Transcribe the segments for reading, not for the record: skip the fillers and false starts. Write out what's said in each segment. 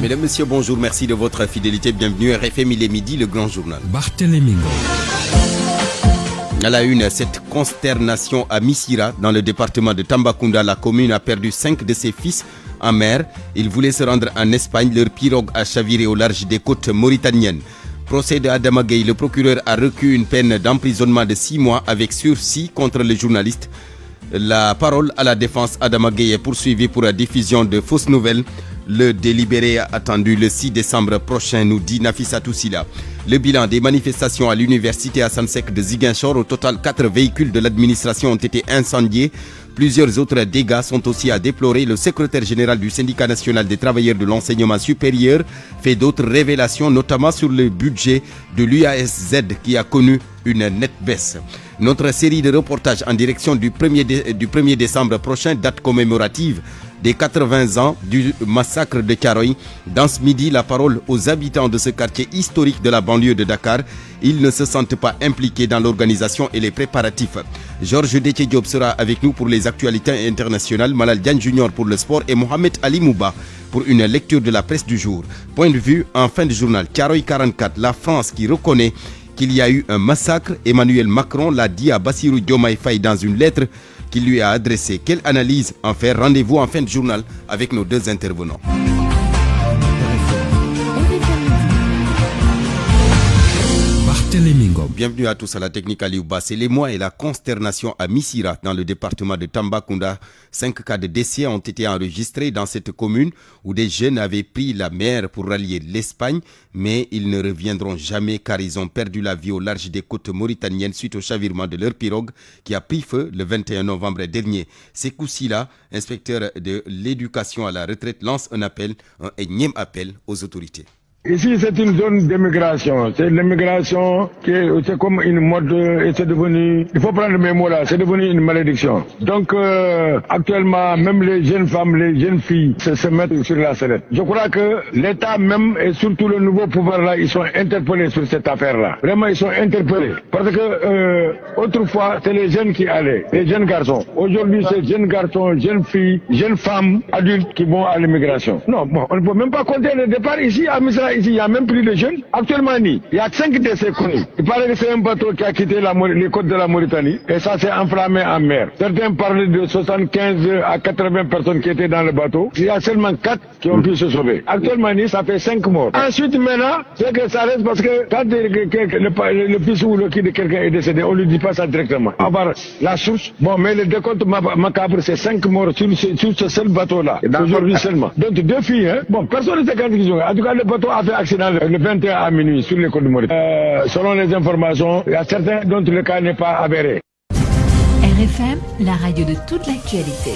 Mesdames, Messieurs, bonjour, merci de votre fidélité. Bienvenue à RFM, il est midi, le grand journal. Barthélémy. À la une, cette consternation à Missira, dans le département de Tambacounda, la commune a perdu 5 de ses fils en mer. Ils voulaient se rendre en Espagne, leur pirogue a chaviré au large des côtes mauritaniennes. Procès de Adama Gueye, le procureur a requis une peine d'emprisonnement de 6 mois avec sursis contre le journaliste. La parole à la défense, Adama Gueye est poursuivi pour la diffusion de fausses nouvelles. Le délibéré attendu le 6 décembre prochain, nous dit Nafissatou Sila. Le bilan des manifestations à l'université Hassan Sek de Ziguinchor, au total 4 véhicules de l'administration ont été incendiés. Plusieurs autres dégâts sont aussi à déplorer. Le secrétaire général du syndicat national des travailleurs de l'enseignement supérieur fait d'autres révélations, notamment sur le budget de l'UASZ qui a connu une nette baisse. Notre série de reportages en direction du 1er décembre prochain, date commémorative des 80 ans du massacre de Thiaroye. Dans ce midi, la parole aux habitants de ce quartier historique de la banlieue de Dakar. Ils ne se sentent pas impliqués dans l'organisation et les préparatifs. Georges Déthié Diop sera avec nous pour les actualités internationales, Malal Diagne Junior pour le sport et Mohamed Ali Mouba pour une lecture de la presse du jour. Point de vue en fin de journal. Thiaroye 44, la France qui reconnaît qu'il y a eu un massacre. Emmanuel Macron l'a dit à Bassirou Diomaye Faye dans une lettre qu'il lui a adressée. Quelle analyse en faire? Rendez-vous en fin de journal avec nos deux intervenants. Bienvenue à tous à la technique Aliouba. C'est l'émoi et la consternation à Missira dans le département de Tambacounda. 5 cas de décès ont été enregistrés dans cette commune où des jeunes avaient pris la mer pour rallier l'Espagne, mais ils ne reviendront jamais car ils ont perdu la vie au large des côtes mauritaniennes suite au chavirement de leur pirogue qui a pris feu le 21 novembre dernier. Sekou Sila, inspecteur de l'éducation à la retraite, lance un énième appel aux autorités. Ici, c'est une zone d'émigration. C'est l'immigration c'est comme une mode et c'est devenu, il faut prendre mes mots là, c'est devenu une malédiction. Donc, actuellement, même les jeunes femmes, les jeunes filles se mettent sur la sellette. Je crois que l'État même et surtout le nouveau pouvoir là, ils sont interpellés sur cette affaire-là. Vraiment, ils sont interpellés. Parce que, autrefois, c'est les jeunes qui allaient, les jeunes garçons. Aujourd'hui, c'est jeunes garçons, jeunes filles, jeunes femmes, adultes qui vont à l'immigration. Non, bon, on ne peut même pas compter le départ ici à Misra. Ici, il y a même plus de jeunes. Actuellement, il y a 5 décès connus. Il paraît que c'est un bateau qui a quitté les côtes de la Mauritanie et ça s'est enflammé en mer. Certains parlent de 75 à 80 personnes qui étaient dans le bateau. Il y a seulement 4 qui ont pu se sauver. Actuellement, ça fait 5 morts. Ensuite, maintenant, c'est que ça reste parce que quand le fils ou le kid de quelqu'un est décédé, on ne lui dit pas ça directement. Avoir la source. Bon, mais le décompte macabre, c'est 5 morts sur ce seul bateau-là. Aujourd'hui seulement. Donc, 2 filles, hein. Bon, personne ne sait quand ils ont. En tout cas, le bateau a fait accident le 21 à minuit sur les côtes de Mauritanie. Selon les informations, il y a certains dont le cas n'est pas avéré. RFM, la radio de toute l'actualité.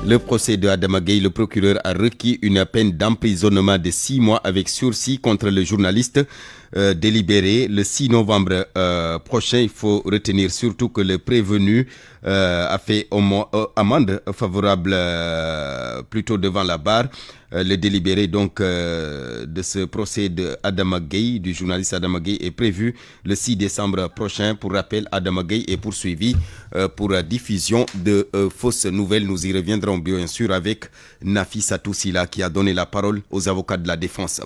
Le procès de Adama Gueye, le procureur a requis une peine d'emprisonnement de 6 mois avec sursis contre le journaliste délibéré le 6 novembre prochain. Il faut retenir surtout que le prévenu a fait amende favorable plutôt devant la barre. Le délibéré donc de ce procès de Adama Gueye, du journaliste Adama Gueye, est prévu le 6 décembre prochain. Pour rappel, Adama Gueye est poursuivi pour diffusion de fausses nouvelles. Nous y reviendrons bien sûr avec Nafissatou Sila qui a donné la parole aux avocats de la défense.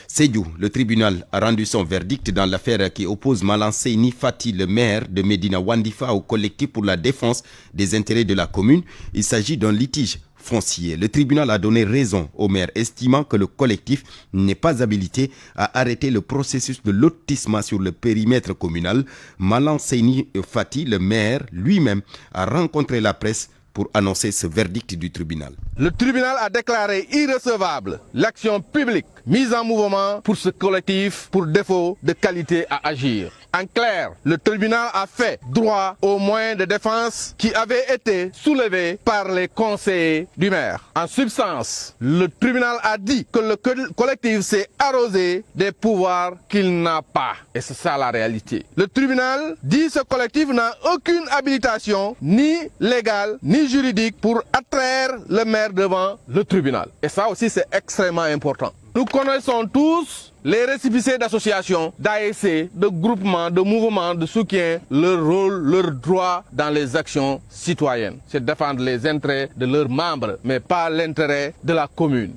Sédhiou, le tribunal a rendu son verdict dans l'affaire qui oppose Malang Seyni Fati, le maire de Médina Wandifa, au collectif pour la défense des intérêts de la commune. Il s'agit d'un litige foncier. Le tribunal a donné raison au maire, estimant que le collectif n'est pas habilité à arrêter le processus de lotissement sur le périmètre communal. Malang Seyni Fati, le maire lui-même, a rencontré la presse pour annoncer ce verdict du tribunal. Le tribunal a déclaré irrecevable l'action publique mise en mouvement pour ce collectif pour défaut de qualité à agir. En clair, le tribunal a fait droit aux moyens de défense qui avaient été soulevés par les conseillers du maire. En substance, le tribunal a dit que le collectif s'est arrosé des pouvoirs qu'il n'a pas. Et c'est ça la réalité. Le tribunal dit que ce collectif n'a aucune habilitation, ni légale, ni juridique, pour attraire le maire devant le tribunal. Et ça aussi, c'est extrêmement important. Nous connaissons tous les récépissés d'associations, d'ASC, de groupements, de mouvements, de soutien, leur rôle, leur droit dans les actions citoyennes. C'est défendre les intérêts de leurs membres, mais pas l'intérêt de la commune.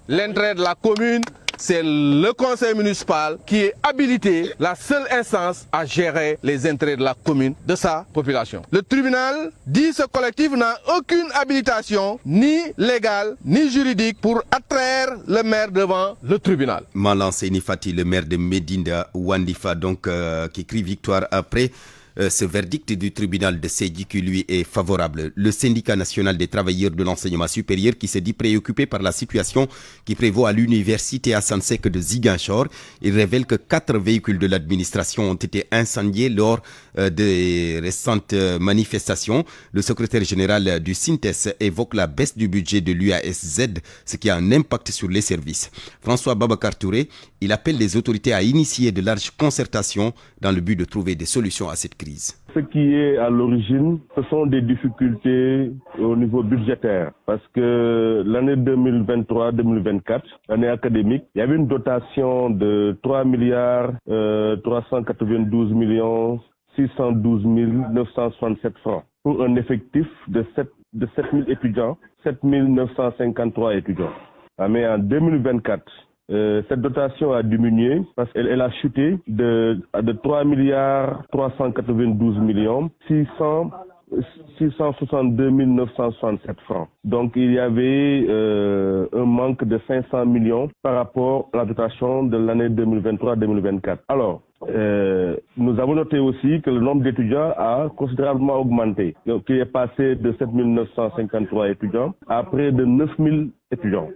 L'intérêt de la commune, c'est le conseil municipal qui est habilité, la seule instance à gérer les intérêts de la commune, de sa population. Le tribunal dit ce collectif n'a aucune habilitation, ni légale, ni juridique, pour attraire le maire devant le tribunal. Malan Senifati, le maire de Medina Wandifa, donc qui crie victoire après ce verdict du tribunal de Sédhi qui lui est favorable. Le syndicat national des travailleurs de l'enseignement supérieur qui se dit préoccupé par la situation qui prévaut à l'université Hassan Sek de Ziguinchor. Il révèle que 4 véhicules de l'administration ont été incendiés lors des récentes manifestations. Le secrétaire général du SYNTES évoque la baisse du budget de l'UASZ, ce qui a un impact sur les services. François Babacar Touré, il appelle les autorités à initier de larges concertations dans le but de trouver des solutions à cette crise. Ce qui est à l'origine, ce sont des difficultés au niveau budgétaire. Parce que l'année 2023-2024, l'année académique, il y avait une dotation de 3 392 612 967 francs pour un effectif de 7 000 étudiants, 7 953 étudiants. Mais en 2024, cette dotation a diminué parce qu'elle a chuté de 3 392 662 967 francs. Donc il y avait un manque de 500 millions par rapport à la dotation de l'année 2023-2024. Alors, nous avons noté aussi que le nombre d'étudiants a considérablement augmenté, qui est passé de 7 953 étudiants à près de 9 000 étudiants.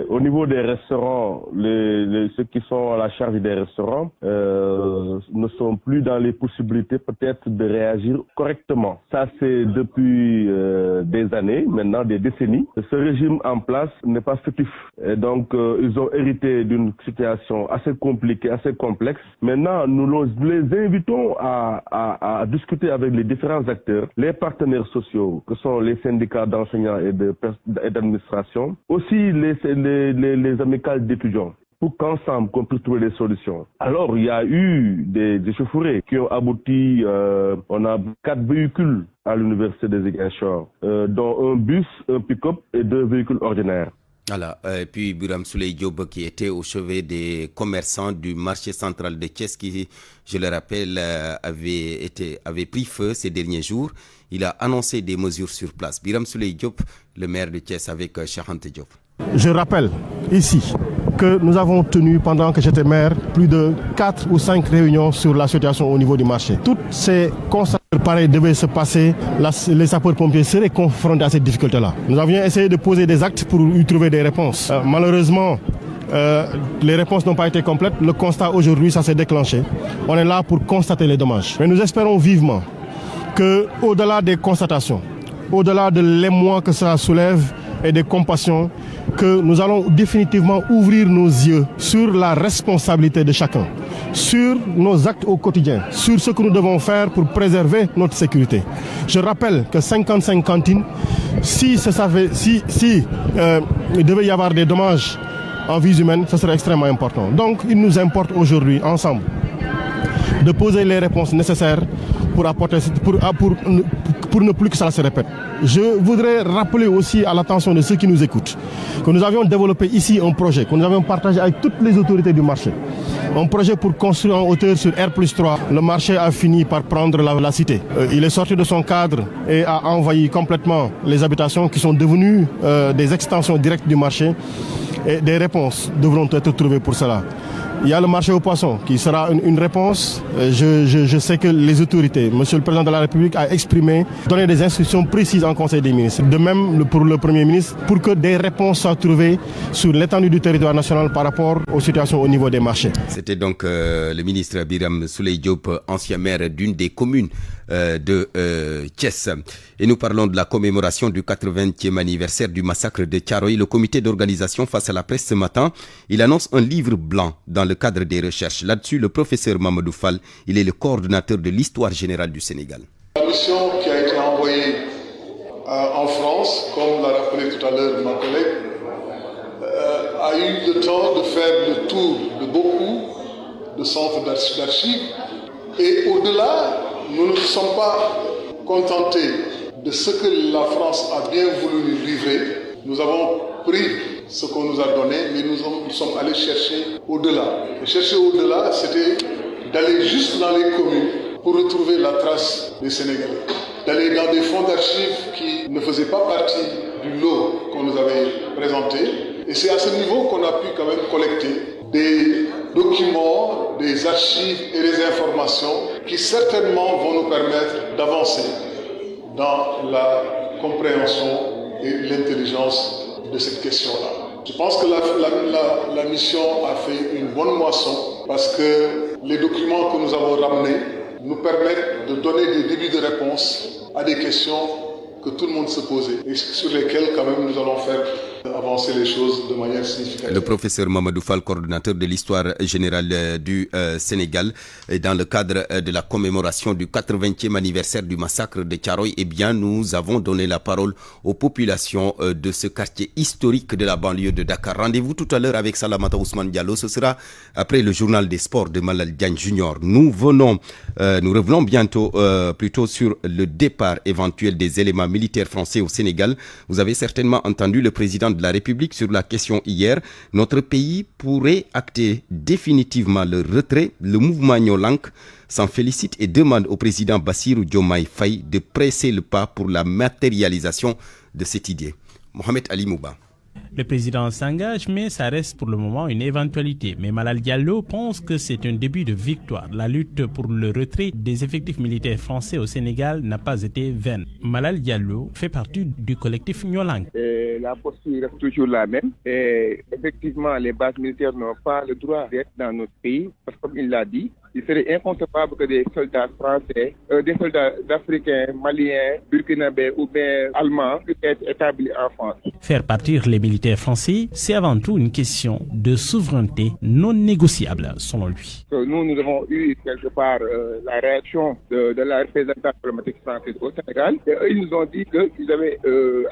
Au niveau des restaurants, ceux qui sont à la charge des restaurants ne sont plus dans les possibilités peut-être de réagir correctement. Ça, c'est depuis des années, maintenant des décennies. Ce régime en place n'est pas fautif. Et donc, ils ont hérité d'une situation assez compliquée, assez complexe. Maintenant, nous les invitons à discuter avec les différents acteurs, les partenaires sociaux, que sont les syndicats d'enseignants et d'administration, aussi les amicales d'étudiants, pour qu'ensemble, qu'on puisse trouver des solutions. Alors, il y a eu des échauffourées qui ont abouti, on a 4 véhicules à l'université de Ziguinchor, dont un bus, un pick-up et 2 véhicules ordinaires. Voilà, et puis Biram Souley Diop qui était au chevet des commerçants du marché central de Thiès qui, je le rappelle, avait pris feu ces derniers jours. Il a annoncé des mesures sur place. Biram Souley Diop, le maire de Thiès avec Cheikh Anta Diop. Je rappelle ici que nous avons tenu pendant que j'étais maire plus de 4 ou 5 réunions sur la situation au niveau du marché. Toutes ces constats pareils devaient se passer, les sapeurs-pompiers seraient confrontés à cette difficulté-là. Nous avions essayé de poser des actes pour y trouver des réponses. Malheureusement, les réponses n'ont pas été complètes. Le constat aujourd'hui, ça s'est déclenché. On est là pour constater les dommages. Mais nous espérons vivement que, au-delà des constatations, au-delà de l'émoi que ça soulève et des compassions, que nous allons définitivement ouvrir nos yeux sur la responsabilité de chacun, sur nos actes au quotidien, sur ce que nous devons faire pour préserver notre sécurité. Je rappelle que 55 cantines, il devait y avoir des dommages en vies humaines, ce serait extrêmement important. Donc il nous importe aujourd'hui, ensemble, de poser les réponses nécessaires pour ne plus que ça se répète. Je voudrais rappeler aussi à l'attention de ceux qui nous écoutent que nous avions développé ici un projet que nous avions partagé avec toutes les autorités du marché. Un projet pour construire en hauteur sur R+3. Le marché a fini par prendre la cité. Il est sorti de son cadre et a envahi complètement les habitations qui sont devenues des extensions directes du marché. Et des réponses devront être trouvées pour cela. Il y a le marché aux poissons qui sera une réponse. Je sais que les autorités, Monsieur le Président de la République a donné des instructions précises en Conseil des ministres. De même pour le Premier ministre, pour que des réponses soient trouvées sur l'étendue du territoire national par rapport aux situations au niveau des marchés. C'était donc le ministre Biram Souley Diop, ancien maire d'une des communes de Thiès. Et nous parlons de la commémoration du 80e anniversaire du massacre de Thiaroye. Le comité d'organisation face à la presse ce matin, il annonce un livre blanc dans le cadre des recherches. Là-dessus, le professeur Mamadou Fall, il est le coordonnateur de l'histoire générale du Sénégal. La mission qui a été envoyée en France, comme l'a rappelé tout à l'heure ma collègue, a eu le temps de faire le tour de beaucoup de centres d'archives. Et au-delà, nous ne sommes pas contentés de ce que la France a bien voulu nous livrer. Nous avons pris ce qu'on nous a donné, mais nous sommes allés chercher au-delà. Et chercher au-delà, c'était d'aller juste dans les communes pour retrouver la trace des Sénégalais. D'aller dans des fonds d'archives qui ne faisaient pas partie du lot qu'on nous avait présenté. Et c'est à ce niveau qu'on a pu quand même collecter des documents, des archives et des informations qui certainement vont nous permettre d'avancer dans la compréhension et l'intelligence de cette question-là. Je pense que la mission a fait une bonne moisson parce que les documents que nous avons ramenés nous permettent de donner des débuts de réponse à des questions que tout le monde se posait et sur lesquelles quand même nous allons faire avancer les choses de manière significative. Le professeur Mamadou Fall, coordonnateur de l'histoire générale du Sénégal, dans le cadre de la commémoration du 80e anniversaire du massacre de Thiaroye, eh bien, nous avons donné la parole aux populations de ce quartier historique de la banlieue de Dakar. Rendez-vous tout à l'heure avec Salamata Ousmane Diallo. Ce sera après le journal des sports de Malal Diagne Junior. Nous revenons bientôt plutôt sur le départ éventuel des éléments militaires français au Sénégal. Vous avez certainement entendu le président de la République sur la question hier. Notre pays pourrait acter définitivement le retrait. Le mouvement Nyolank s'en félicite et demande au président Bassirou Diomaye Faye de presser le pas pour la matérialisation de cette idée. Mohamed Ali Mouba. Le président s'engage, mais ça reste pour le moment une éventualité. Mais Malal Diallo pense que c'est un début de victoire. La lutte pour le retrait des effectifs militaires français au Sénégal n'a pas été vaine. Malal Diallo fait partie du collectif Nyolank. La posture reste toujours la même. Et effectivement, les bases militaires n'ont pas le droit d'être dans notre pays. Parce que comme il l'a dit, il serait inconcevable que des soldats français, des soldats africains, maliens, burkinabés ou bien allemands puissent être établis en France. Faire partir les militaires français, c'est avant tout une question de souveraineté non négociable, selon lui. Nous avons eu quelque part la réaction de la représentante diplomatique française au Sénégal. Et eux, ils nous ont dit qu'ils avaient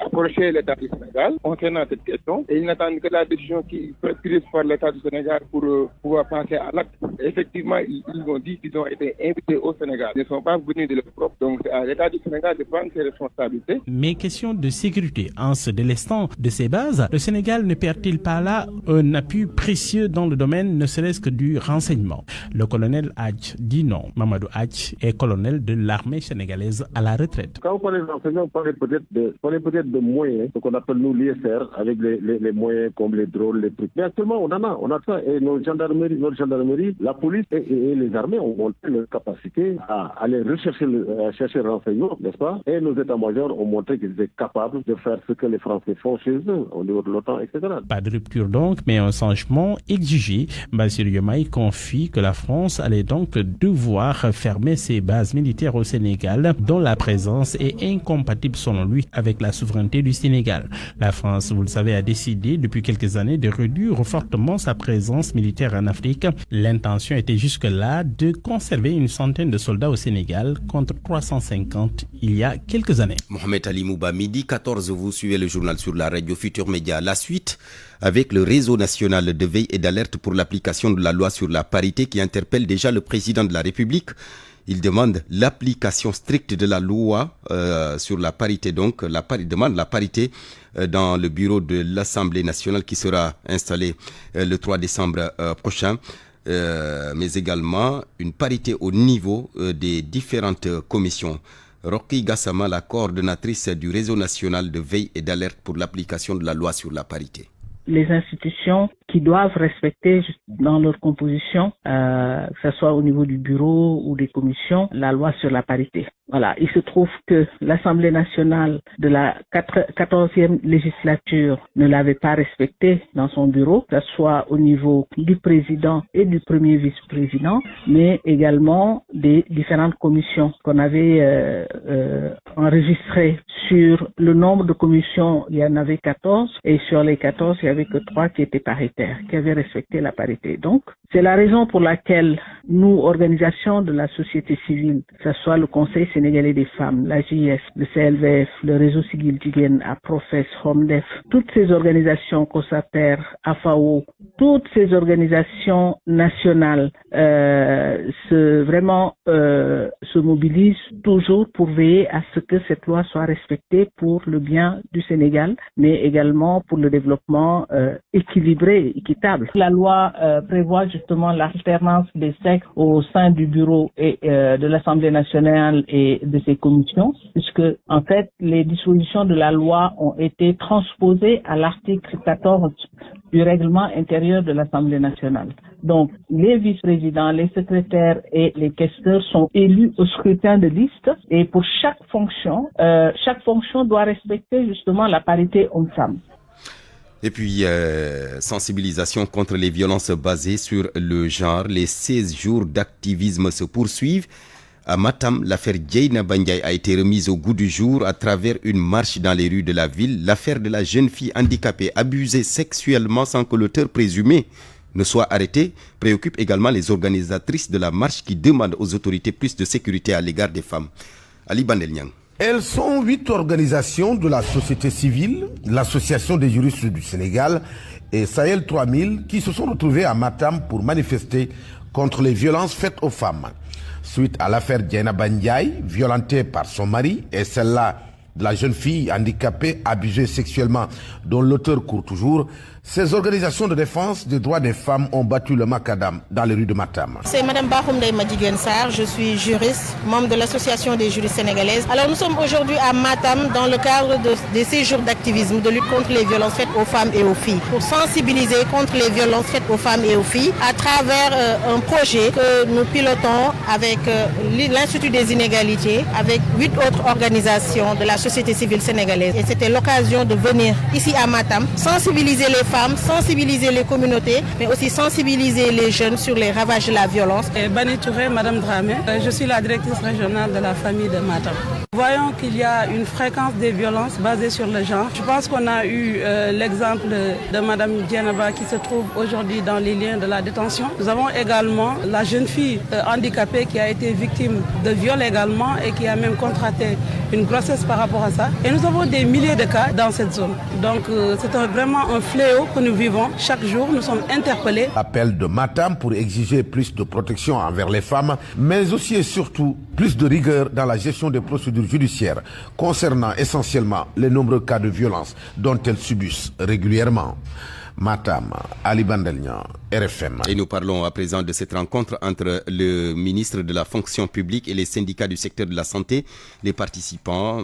approché l'État du Sénégal concernant cette question. Et ils n'attendent que la décision qui est prise par l'État du Sénégal pour pouvoir passer à l'acte. Effectivement, ils ont dit qu'ils ont été invités au Sénégal. Ils ne sont pas venus de leur propre. Donc, c'est à l'État du Sénégal de prendre ses responsabilités. Mais question de sécurité. En se délestant de ses bases, le Sénégal ne perd-il pas là un appui précieux dans le domaine, ne serait-ce que du renseignement? Le colonel Hadj dit non. Mamadou Hadj est colonel de l'armée sénégalaise à la retraite. Quand vous parlez de renseignement, vous parlez peut-être de moyens, ce qu'on appelle nous l'ISR, avec les moyens comme les drones, les trucs. Mais actuellement, on a ça. Et notre gendarmerie, la police et les armées ont montré leur capacité à aller chercher le renseignement, n'est-ce pas? Et nos états-majors ont montré qu'ils étaient capables de faire ce que les Français font chez eux, au niveau de l'OTAN, etc. Pas de rupture donc, mais un changement exigé. Bassirou Diomaye confie que la France allait donc devoir fermer ses bases militaires au Sénégal, dont la présence est incompatible selon lui avec la souveraineté du Sénégal. La France, vous le savez, a décidé depuis quelques années de réduire fortement sa présence militaire en Afrique. L'intention était jusque-là de conserver une centaine de soldats au Sénégal contre 350 il y a quelques années. Mohamed Ali Mouba, midi 14, vous suivez le journal sur la radio Futur Média. La suite avec le réseau national de veille et d'alerte pour l'application de la loi sur la parité qui interpelle déjà le président de la République. Il demande l'application stricte de la loi sur la parité, donc demande la parité dans le bureau de l'Assemblée nationale qui sera installé le 3 décembre prochain. Mais également une parité au niveau des différentes commissions. Rocky Gassama, la coordonnatrice du réseau national de veille et d'alerte pour l'application de la loi sur la parité. Les institutions qui doivent respecter dans leur composition, que ce soit au niveau du bureau ou des commissions, la loi sur la parité. Voilà, il se trouve que l'Assemblée nationale de la 14e législature ne l'avait pas respectée dans son bureau, que ce soit au niveau du président et du premier vice-président, mais également des différentes commissions qu'on avait enregistrées. Sur le nombre de commissions, il y en avait 14, et sur les 14, il n'y avait que 3 qui étaient paritaires, qui avaient respecté la parité. Donc, c'est la raison pour laquelle nous, organisations de la société civile, que ce soit le Conseil sénégalais des femmes, la JS, le CLVF, le réseau Sigil Jigéen, APROFES, HOMDEF, toutes ces organisations, COSATER, AFAO, toutes ces organisations nationales se mobilisent toujours pour veiller à ce que cette loi soit respectée pour le bien du Sénégal, mais également pour le développement équilibré et équitable. La loi prévoit justement l'alternance des sexes au sein du bureau et de l'Assemblée nationale et de ses commissions, puisque en fait les dispositions de la loi ont été transposées à l'article 14 du règlement intérieur de l'Assemblée nationale. Donc, les vice-présidents, les secrétaires et les questeurs sont élus au scrutin de liste et pour chaque fonction doit respecter justement la parité homme-femme. Et puis, sensibilisation contre les violences basées sur le genre. Les 16 jours d'activisme se poursuivent. À Matam, l'affaire Dieynaba Ndiaye a été remise au goût du jour à travers une marche dans les rues de la ville. L'affaire de la jeune fille handicapée abusée sexuellement sans que l'auteur présumé ne soit arrêté préoccupe également les organisatrices de la marche qui demandent aux autorités plus de sécurité à l'égard des femmes. Ali Bandel Niang. Elles sont 8 organisations de la société civile, l'Association des juristes du Sénégal et Sahel 3000 qui se sont retrouvées à Matam pour manifester contre les violences faites aux femmes. Suite à l'affaire Dieynaba Ndiaye, violentée par son mari, et celle-là de la jeune fille handicapée abusée sexuellement dont l'auteur court toujours, ces organisations de défense des droits des femmes ont battu le macadam dans les rues de Matam. C'est Mme Bahoumdei Madjiguène Sarr, je suis juriste, membre de l'Association des juristes sénégalaises. Alors nous sommes aujourd'hui à Matam dans le cadre de ces jours d'activisme de lutte contre les violences faites aux femmes et aux filles, pour sensibiliser contre les violences faites aux femmes et aux filles à travers un projet que nous pilotons avec l'Institut des inégalités, avec 8 autres organisations de la société civile sénégalaise. Et c'était l'occasion de venir ici à Matam, sensibiliser les femmes, sensibiliser les communautés, mais aussi sensibiliser les jeunes sur les ravages de la violence. Bani Touré, Madame Dramé, je suis la directrice régionale de la famille de Matam. Voyons qu'il y a une fréquence des violences basées sur le genre. Je pense qu'on a eu l'exemple de Madame Dieynaba qui se trouve aujourd'hui dans les liens de la détention. Nous avons également la jeune fille handicapée qui a été victime de viol également et qui a même contracté une grossesse par rapport à ça. Et nous avons des milliers de cas dans cette zone. Donc c'est vraiment un fléau que nous vivons. Chaque jour, nous sommes interpellés. Appel de Matam pour exiger plus de protection envers les femmes, mais aussi et surtout plus de rigueur dans la gestion des procédures judiciaires concernant essentiellement les nombreux cas de violence dont elles subissent régulièrement. Matam, Ali Bandelnian, RFM. Et nous parlons à présent de cette rencontre entre le ministre de la fonction publique et les syndicats du secteur de la santé. Les participants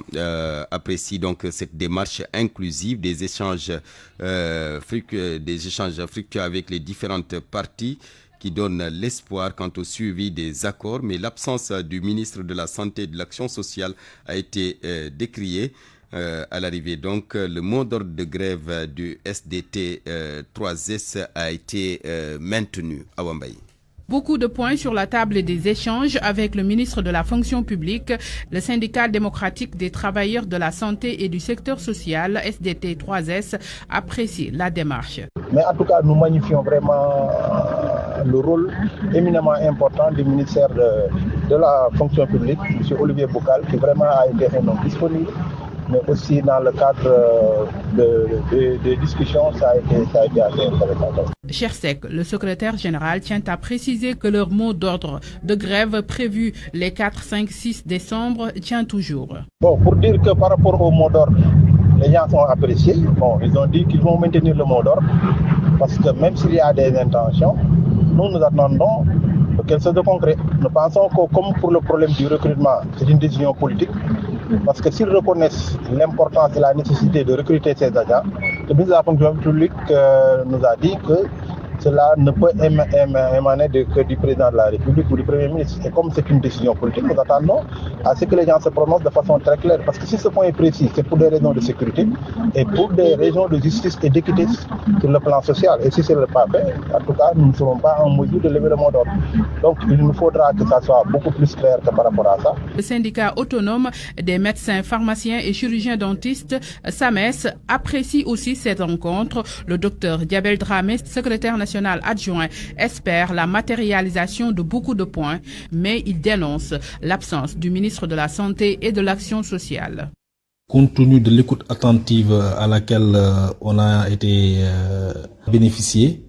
apprécient donc cette démarche inclusive des échanges fructueux avec les différentes parties qui donne l'espoir quant au suivi des accords. Mais l'absence du ministre de la Santé et de l'Action sociale a été décriée. À l'arrivée, donc, le mot d'ordre de grève du SDT 3S a été maintenu à Wambaye. Beaucoup de points sur la table et des échanges avec le ministre de la fonction publique, le syndicat démocratique des travailleurs de la santé et du secteur social, SDT 3S, apprécie la démarche. Mais en tout cas, nous magnifions vraiment le rôle éminemment important du ministère de la fonction publique, M. Olivier Boucal, qui vraiment a été un homme disponible, mais aussi dans le cadre des discussions, ça a été assez intéressant. Chersek, le secrétaire général, tient à préciser que leur mot d'ordre de grève prévu les 4, 5, 6 décembre tient toujours. Bon, pour dire que par rapport au mot d'ordre, les gens sont appréciés. Bon, ils ont dit qu'ils vont maintenir le mot d'ordre parce que même s'il y a des intentions, nous attendons quelque chose de concret. Nous pensons que comme pour le problème du recrutement, c'est une décision politique. Parce que s'ils reconnaissent l'importance et la nécessité de recruter ces agents, le ministre de la fonction publique nous a dit que cela ne peut émaner que du président de la République ou du Premier ministre. Et comme c'est une décision politique, nous attendons à ce que les gens se prononcent de façon très claire. Parce que si ce point est précis, c'est pour des raisons de sécurité et pour des raisons de justice et d'équité sur le plan social. Et si ce n'est pas fait, en tout cas, nous ne serons pas en mesure de lever le mot d'ordre. Donc il nous faudra que ça soit beaucoup plus clair que par rapport à ça. Le syndicat autonome des médecins, pharmaciens et chirurgiens dentistes, SAMES, apprécie aussi cette rencontre. Le docteur Diabel Dramé, secrétaire national adjoint, espère la matérialisation de beaucoup de points, mais il dénonce l'absence du ministre de la Santé et de l'Action sociale. Compte tenu de l'écoute attentive à laquelle on a été bénéficié,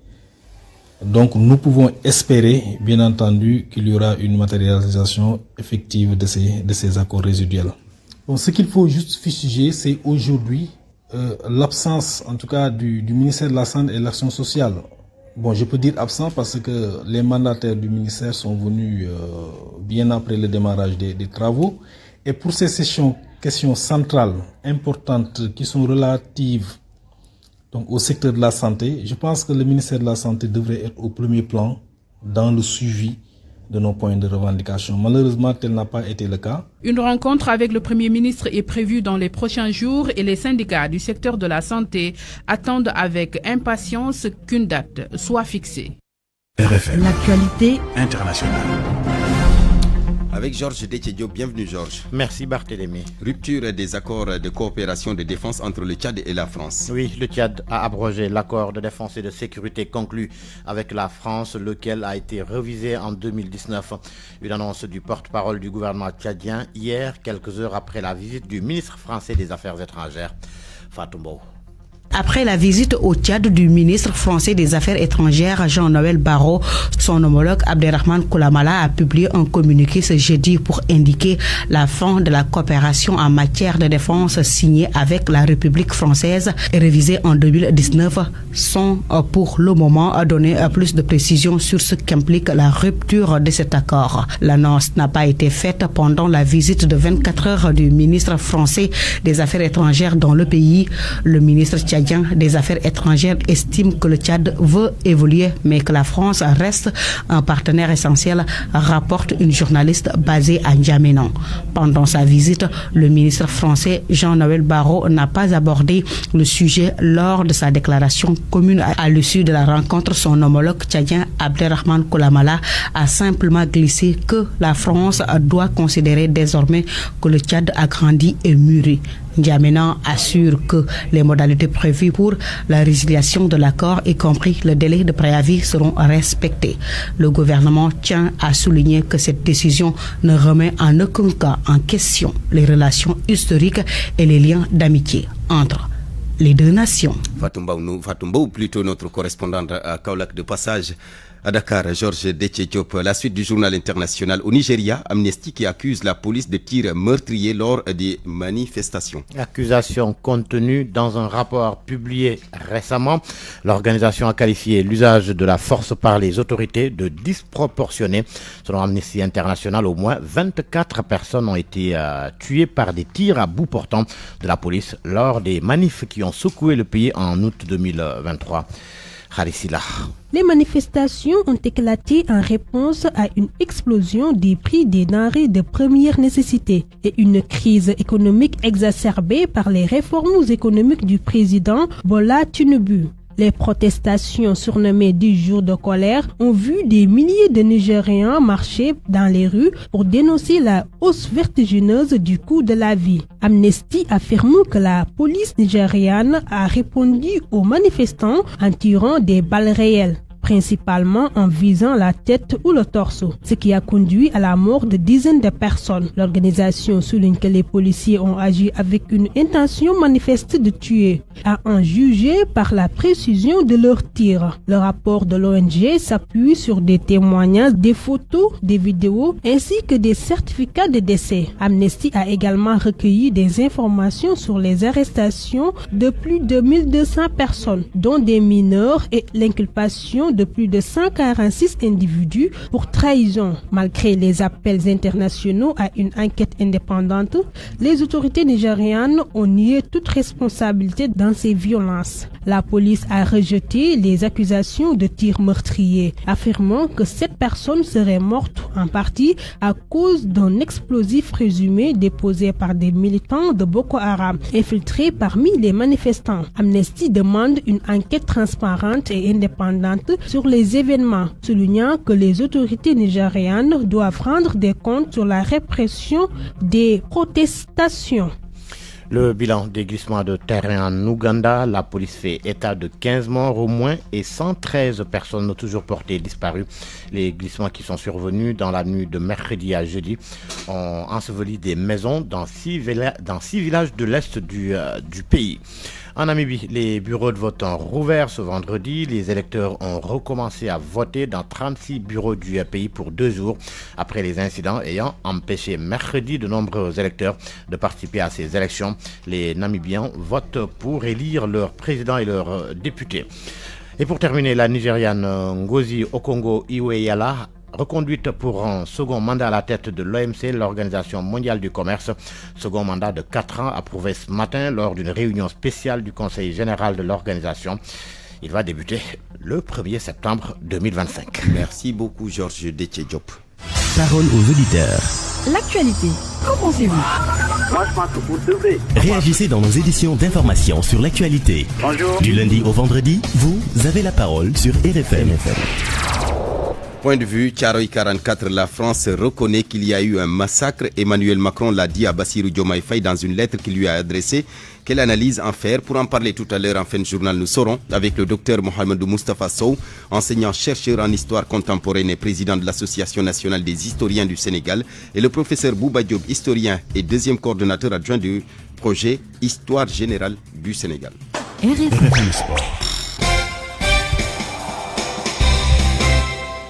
Donc nous pouvons espérer, bien entendu, qu'il y aura une matérialisation effective de ces accords résiduels. Bon, ce qu'il faut juste fustiger, c'est aujourd'hui l'absence, en tout cas, du ministère de la Santé et de l'Action sociale. Bon, je peux dire absent parce que les mandataires du ministère sont venus bien après le démarrage des travaux. Et pour ces questions centrales, importantes, qui sont relatives donc, au secteur de la santé, je pense que le ministère de la Santé devrait être au premier plan dans le suivi de nos points de revendication. Malheureusement, tel n'a pas été le cas. Une rencontre avec le Premier ministre est prévue dans les prochains jours et les syndicats du secteur de la santé attendent avec impatience qu'une date soit fixée. RFM. L'actualité internationale. Avec Georges Déthié, bienvenue Georges. Merci Barthélémy. Rupture des accords de coopération de défense entre le Tchad et la France. Oui, le Tchad a abrogé l'accord de défense et de sécurité conclu avec la France, lequel a été révisé en 2019. Une annonce du porte-parole du gouvernement tchadien hier, quelques heures après la visite du ministre français des Affaires étrangères, Fatou Mbow. Après la visite au Tchad du ministre français des Affaires étrangères Jean-Noël Barrot, son homologue Abderrahmane Koulamala a publié un communiqué ce jeudi pour indiquer la fin de la coopération en matière de défense signée avec la République française et révisée en 2019 sans pour le moment donner plus de précisions sur ce qu'implique la rupture de cet accord. L'annonce n'a pas été faite pendant la visite de 24 heures du ministre français des Affaires étrangères dans le pays. Le ministre tchadien des Affaires étrangères estime que le Tchad veut évoluer, mais que la France reste un partenaire essentiel, rapporte une journaliste basée à N'Djamena. Pendant sa visite, le ministre français Jean-Noël Barrot n'a pas abordé le sujet lors de sa déclaration commune à l'issue de la rencontre. Son homologue tchadien Abderrahmane Koulamala a simplement glissé que la France doit considérer désormais que le Tchad a grandi et mûri. N'Djamena assure que les modalités prévues pour la résiliation de l'accord, y compris le délai de préavis, seront respectées. Le gouvernement tient à souligner que cette décision ne remet en aucun cas en question les relations historiques et les liens d'amitié entre les deux nations. Fatou Mbow, plutôt notre correspondante à Kaolack de passage à Dakar, Georges Déthié Diop. La suite du journal international. Au Nigeria, Amnesty qui accuse la police de tirs meurtriers lors des manifestations. Accusation contenue dans un rapport publié récemment. L'organisation a qualifié l'usage de la force par les autorités de disproportionné. Selon Amnesty International, au moins 24 personnes ont été tuées par des tirs à bout portant de la police lors des manifs qui ont secoué le pays en août 2023. Harisila. Les manifestations ont éclaté en réponse à une explosion des prix des denrées de première nécessité et une crise économique exacerbée par les réformes économiques du président Bola Tinubu. Les protestations surnommées 10 jours de colère ont vu des milliers de Nigérians marcher dans les rues pour dénoncer la hausse vertigineuse du coût de la vie. Amnesty affirme que la police nigériane a répondu aux manifestants en tirant des balles réelles, principalement en visant la tête ou le torse, ce qui a conduit à la mort de dizaines de personnes. L'organisation souligne que les policiers ont agi avec une intention manifeste de tuer, à en juger par la précision de leurs tirs. Le rapport de l'ONG s'appuie sur des témoignages, des photos, des vidéos, ainsi que des certificats de décès. Amnesty a également recueilli des informations sur les arrestations de plus de 1200 personnes, dont des mineurs, et l'inculpation de plus de 146 individus pour trahison. Malgré les appels internationaux à une enquête indépendante, les autorités nigérianes ont nié toute responsabilité dans ces violences. La police a rejeté les accusations de tirs meurtriers, affirmant que 7 personnes seraient mortes en partie à cause d'un explosif présumé déposé par des militants de Boko Haram infiltrés parmi les manifestants. Amnesty demande une enquête transparente et indépendante sur les événements, soulignant que les autorités nigérianes doivent rendre des comptes sur la répression des protestations. Le bilan des glissements de terrain en Ouganda, la police fait état de 15 morts au moins et 113 personnes toujours portées disparues. Les glissements qui sont survenus dans la nuit de mercredi à jeudi ont enseveli des maisons dans 6 villages de l'est du pays. En Namibie, les bureaux de vote ont rouvert ce vendredi. Les électeurs ont recommencé à voter dans 36 bureaux du pays pour 2 jours après les incidents ayant empêché mercredi de nombreux électeurs de participer à ces élections. Les Namibiens votent pour élire leur président et leurs députés. Et pour terminer, la Nigériane Ngozi Okonjo-Iweala, reconduite pour un second mandat à la tête de l'OMC, l'Organisation mondiale du commerce. Second mandat de 4 ans approuvé ce matin lors d'une réunion spéciale du Conseil général de l'organisation. Il va débuter le 1er septembre 2025. Merci beaucoup Georges Détié-Diop. Parole aux auditeurs. L'actualité, qu'en pensez-vous? Moi, je pense que vous devez. Réagissez dans nos éditions d'information sur l'actualité. Bonjour. Du lundi au vendredi, vous avez la parole sur RFM. Point de vue, Thiaroye 44, la France reconnaît qu'il y a eu un massacre. Emmanuel Macron l'a dit à Bassirou Diomaye Faye dans une lettre qu'il lui a adressée. Quelle analyse en faire? Pour en parler tout à l'heure en fin de journal, nous serons avec le docteur Mohamedou Moustapha Sow, enseignant-chercheur en histoire contemporaine et président de l'Association nationale des historiens du Sénégal, et le professeur Bouba Diop, historien et deuxième coordonnateur adjoint du projet Histoire générale du Sénégal. RFM Sport.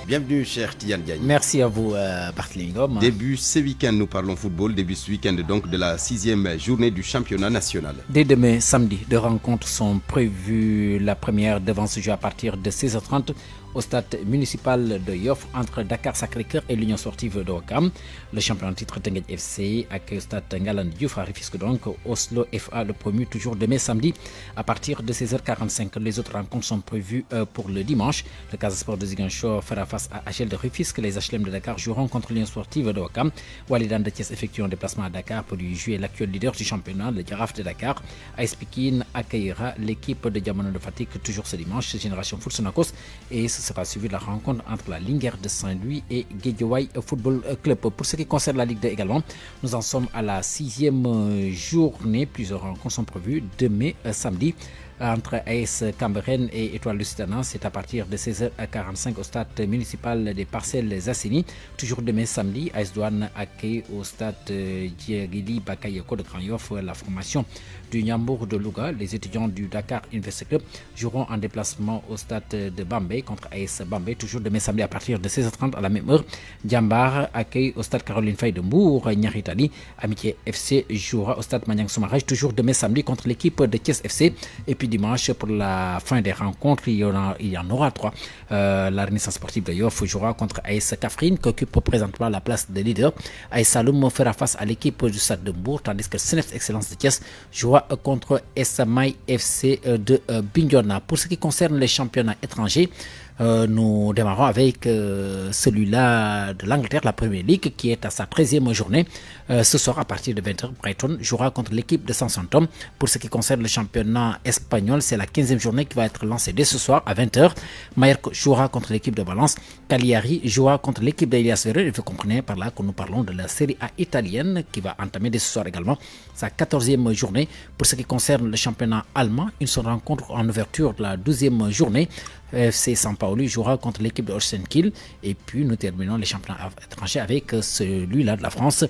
Bienvenue, cher Tian Diagne. Merci à vous, Barthélémy Ngom. Début ce week-end, nous parlons football. Début ce week-end, donc, de la 6e journée du championnat national. Dès demain, samedi, 2 rencontres sont prévues. La première devant se jouer à partir de 16h30 au stade municipal de Yoff entre Dakar Sacré-Cœur et l'Union sportive de Ouakam. Le champion en titre Teungueth FC accueille au stade Ngalandou Diouf à Rufisque, donc Oslo FA le promu toujours demain samedi à partir de 16h45. Les autres rencontres sont prévues pour le dimanche. Le Casa Sport de Ziguinchor fera face à HL de Rufisque. Les HLM de Dakar joueront contre l'Union sportive de Ouakam. Walidan de Thiès effectue un déplacement à Dakar pour lui jouer l'actuel leader du championnat, le Giraffe de Dakar. AS Pikine accueillera l'équipe de Diamono de Fatick toujours ce dimanche, Génération Foot Sonacos, et ce sera suivi de la rencontre entre la Linguère de Saint-Louis et Guédiawaye Football Club. Pour ce qui concerne la Ligue 2 également, nous en sommes à la 6e journée. Plusieurs rencontres sont prévues demain samedi entre AS Cambérène et Étoile Lusitana. C'est à partir de 16h45 au stade municipal des Parcelles Zassini. Toujours demain samedi, AS Douane accueille au stade Djegili Bakayoko de Grand Yoff la formation du Nyambour de Louga. Les étudiants du Dakar University Club joueront en déplacement au stade de Bambey contre AS Bambey. Toujours demain samedi à partir de 16h30 à la même heure. Diambar accueille au stade Caroline Faye de Mbour Niaritali. Amitié FC jouera au stade Maniang Soumarège toujours demain samedi contre l'équipe de Thiès FC. Et puis dimanche, pour la fin des rencontres, il y en aura 3. La Renaissance sportive de Yoff jouera contre AS Kafrine, qui occupe présentement la place de leader. AS Saloum fera face à l'équipe du Stade de Mbour, tandis que Seneps Excellence de Thiès jouera contre Esamaï FC de Bignona. Pour ce qui concerne les championnats étrangers, nous démarrons avec celui-là de l'Angleterre, la Premier League, qui est à sa 13e journée. Ce soir, à partir de 20h, Brighton jouera contre l'équipe de Southampton. Pour ce qui concerne le championnat espagnol, c'est la 15e journée qui va être lancée dès ce soir à 20h. Mallorca jouera contre l'équipe de Valence. Cagliari jouera contre l'équipe d'Elias Ferrer. Et vous comprenez par là que nous parlons de la Serie A italienne qui va entamer dès ce soir également sa 14e journée. Pour ce qui concerne le championnat allemand, une seule rencontre en ouverture de la 12e journée. FC San Paolo jouera contre l'équipe de Holstein Kiel. Et puis nous terminons les championnats étrangers avec celui-là de la France,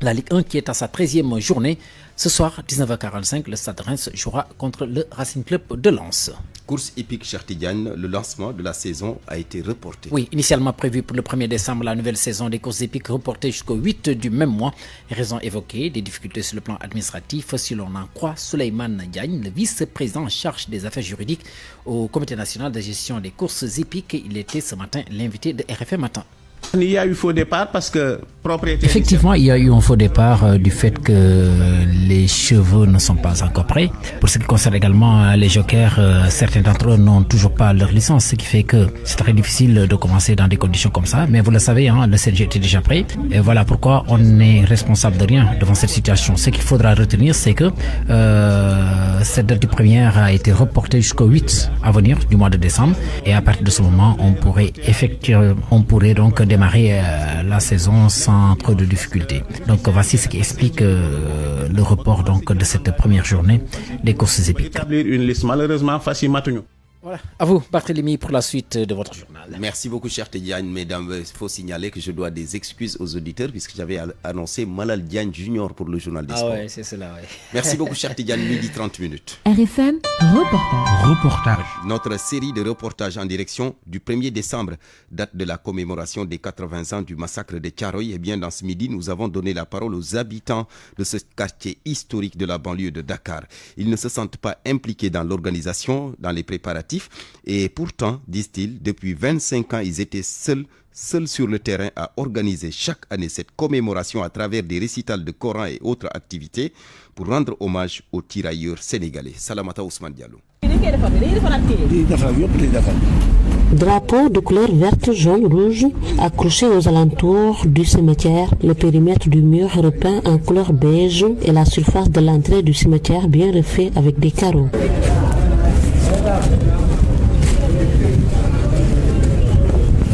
la Ligue 1 qui est à sa 13e journée. Ce soir, 19h45, le Stade de Reims jouera contre le Racing Club de Lens. Course hippique Chertidiane, le lancement de la saison a été reporté. Oui, initialement prévu pour le 1er décembre, la nouvelle saison des courses hippiques reportée jusqu'au 8 du même mois. Raison évoquée, des difficultés sur le plan administratif. Si l'on en croit Souleymane Diagne, le vice-président en charge des affaires juridiques au Comité national de gestion des courses hippiques, il était ce matin l'invité de RFM Matin. Il y a eu faux départ parce que Effectivement, il y a eu un faux départ du fait que les chevaux ne sont pas encore prêts. Pour ce qui concerne également les jokers, certains d'entre eux n'ont toujours pas leur licence, ce qui fait que c'est très difficile de commencer dans des conditions comme ça. Mais vous le savez, le CNG était déjà prêt. Et voilà pourquoi on n'est responsable de rien devant cette situation. Ce qu'il faudra retenir, c'est que cette date du première a été reportée jusqu'au 8 à venir du mois de décembre. Et à partir de ce moment, on pourrait donc démarrer la saison sans trop de difficultés. Donc voici ce qui explique le report donc de cette première journée des courses hippiques. Établir une liste, malheureusement, Voilà, à vous Barthélémy pour la suite de votre journal. Merci beaucoup cher Diagne. Mesdames, il faut signaler que je dois des excuses aux auditeurs puisque j'avais annoncé Malal Diagne Junior pour le journal des sports. Ah ouais, c'est cela, ouais. Merci beaucoup cher Diagne, midi 30 minutes. RFM, reportage. Notre série de reportages en direction du 1er décembre, date de la commémoration des 80 ans du massacre de Thiaroye. Et bien dans ce midi, nous avons donné la parole aux habitants de ce quartier historique de la banlieue de Dakar. Ils ne se sentent pas impliqués dans l'organisation, dans les préparatifs. Et pourtant, disent-ils, depuis 25 ans, ils étaient seuls sur le terrain à organiser chaque année cette commémoration à travers des récitals de Coran et autres activités pour rendre hommage aux tirailleurs sénégalais. Salamata Ousmane Diallo. Drapeau de couleur verte, jaune, rouge, accroché aux alentours du cimetière, le périmètre du mur repeint en couleur beige et la surface de l'entrée du cimetière bien refait avec des carreaux.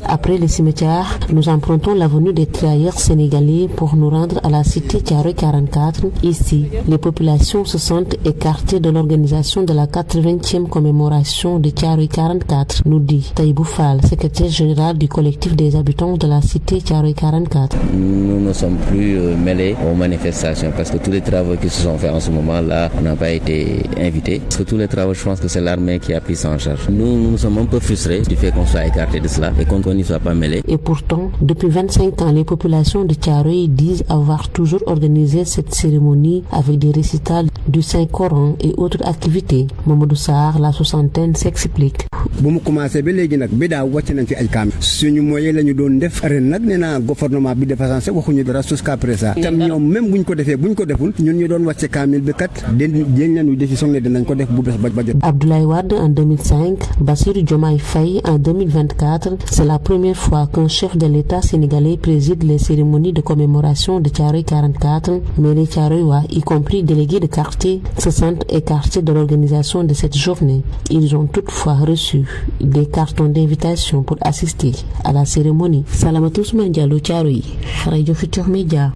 Après le cimetière, nous empruntons l'avenue des tirailleurs sénégalais pour nous rendre à la cité Thiaroye 44. Ici, les populations se sentent écartées de l'organisation de la 80e commémoration de Thiaroye 44, nous dit Taïbou Fall, secrétaire général du collectif des habitants de la cité Thiaroye 44. Nous ne sommes plus mêlés aux manifestations parce que tous les travaux qui se sont faits en ce moment-là, on n'a pas été invités. Parce que tous les travaux, je pense que c'est l'armée qui a pris ça en charge. Nous sommes un peu frustrés du fait qu'on soit écartés de cela et qu'on n'y soit pas mêlés. Et pourtant, depuis 25 ans, les populations de Thiaroye disent avoir toujours organisé cette cérémonie avec des récitals du Saint-Coran et autres activités. Mamadou Sarr, la soixantaine, s'explique. bu mu commencé ba léegi nag bi daa wàcc nañ ci ay kaam suñu moyen la ñu doon def ren nag nee naa gouvernement bi dafa censé waxuñu dara jusqu'à présent tam ñoom même buñ ko defee buñ ko deful ñun ñu doon wàcce kaamil bi kat den lañu décision ne dinañ ko def bu bés ba jot. Abdoulaye Wade en 2005, Bassirou Diomaye Faye en 2024, c'est la première fois qu'un chef de l'État sénégalais préside les cérémonies de commémoration de Thiaroye 44, mais les Thiaroyois, y compris délégués de quartier, se sentent écartés de l'organisation de cette journée. Ils ont toutefois reçu des cartons d'invitation pour assister à la cérémonie. Salamatou Ousmane Diallo, Thiaroye, Radio Futur Média.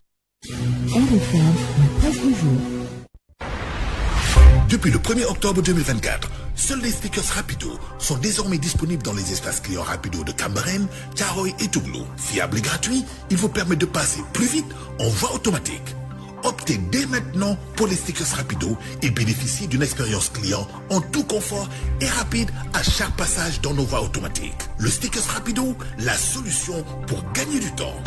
RFM, la presse du jour. Depuis le 1er octobre 2024, seuls les stickers Rapido sont désormais disponibles dans les espaces clients Rapido de Cambérène, Thiaroye et Touglou. Fiable et gratuit, il vous permet de passer plus vite en voie automatique. Optez dès maintenant pour les stickers Rapido et bénéficiez d'une expérience client en tout confort et rapide à chaque passage dans nos voies automatiques. Le stickers Rapido, la solution pour gagner du temps.